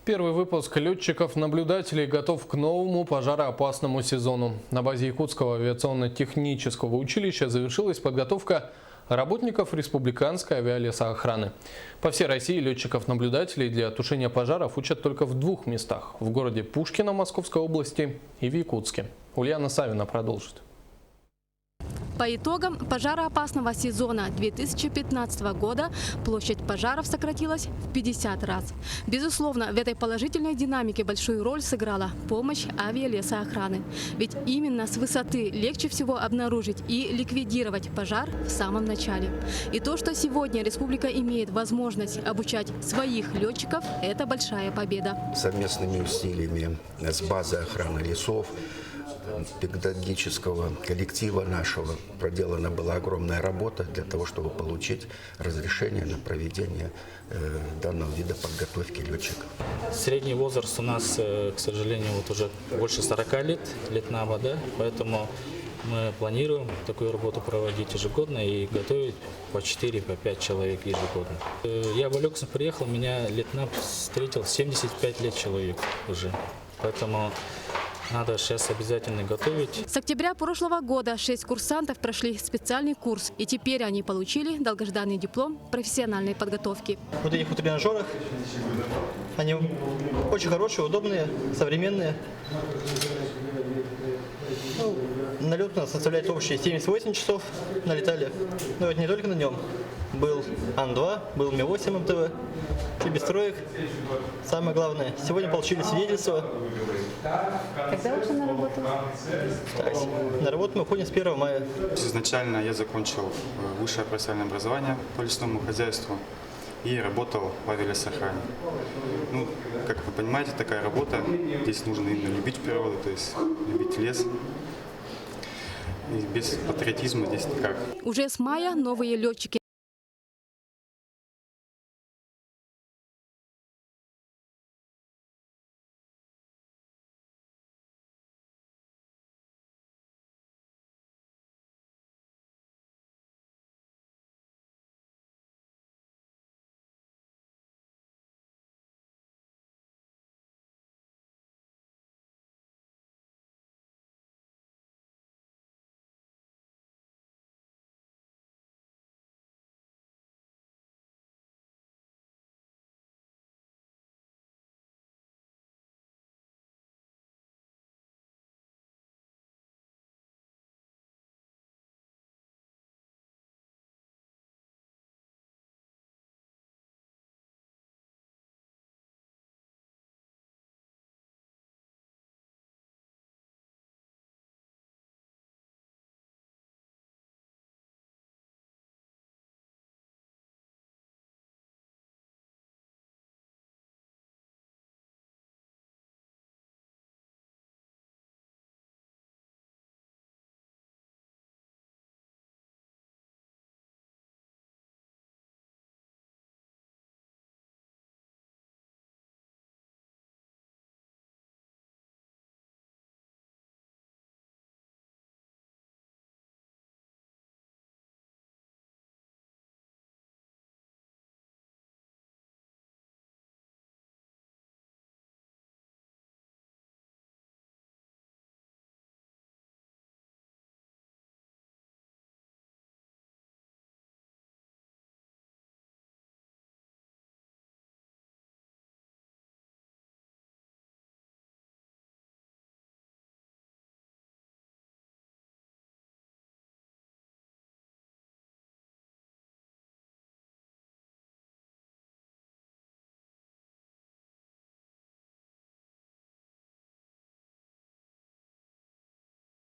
Первый выпуск летчиков-наблюдателей готов к новому пожароопасному сезону. На базе Якутского авиационно-технического училища завершилась подготовка работников республиканской авиалесоохраны. По всей России летчиков-наблюдателей для тушения пожаров учат только в двух местах – в городе Пушкино Московской области и в Якутске. Ульяна Савина продолжит. По итогам пожароопасного сезона 2015 года площадь пожаров сократилась в 50 раз. Безусловно, в этой положительной динамике большую роль сыграла помощь авиалесоохраны. Ведь именно с высоты легче всего обнаружить и ликвидировать пожар в самом начале. И то, что сегодня республика имеет возможность обучать своих летчиков, это большая победа. Совместными усилиями с базы охраны лесов, педагогического коллектива нашего проделана была огромная работа для того, чтобы получить разрешение на проведение данного вида подготовки летчиков. Средний возраст у нас, к сожалению, вот уже больше 40 лет летного, да, поэтому мы планируем такую работу проводить ежегодно и готовить по 4-5 человек ежегодно. Я в Александр приехал, меня летнап встретил 75 лет человек уже, поэтому надо сейчас обязательно готовить. С октября прошлого года 6 курсантов прошли специальный курс, и теперь они получили долгожданный диплом профессиональной подготовки. Вот этих вот тренажерах, они очень хорошие, удобные, современные. Налет у нас составляет общие 78 часов, налетали. Но это не только на нем. Был Ан-2, был Ми-8 МТВ, и без троек. Самое главное, сегодня получили свидетельство. Когда ушли на работу? На работу мы ходим с 1 мая. Изначально я закончил высшее профессиональное образование по лесному хозяйству и работал в авиалесоохране. Ну, как вы понимаете, такая работа, здесь нужно именно любить природу, то есть любить лес. И без патриотизма здесь никак. Уже с мая новые летчики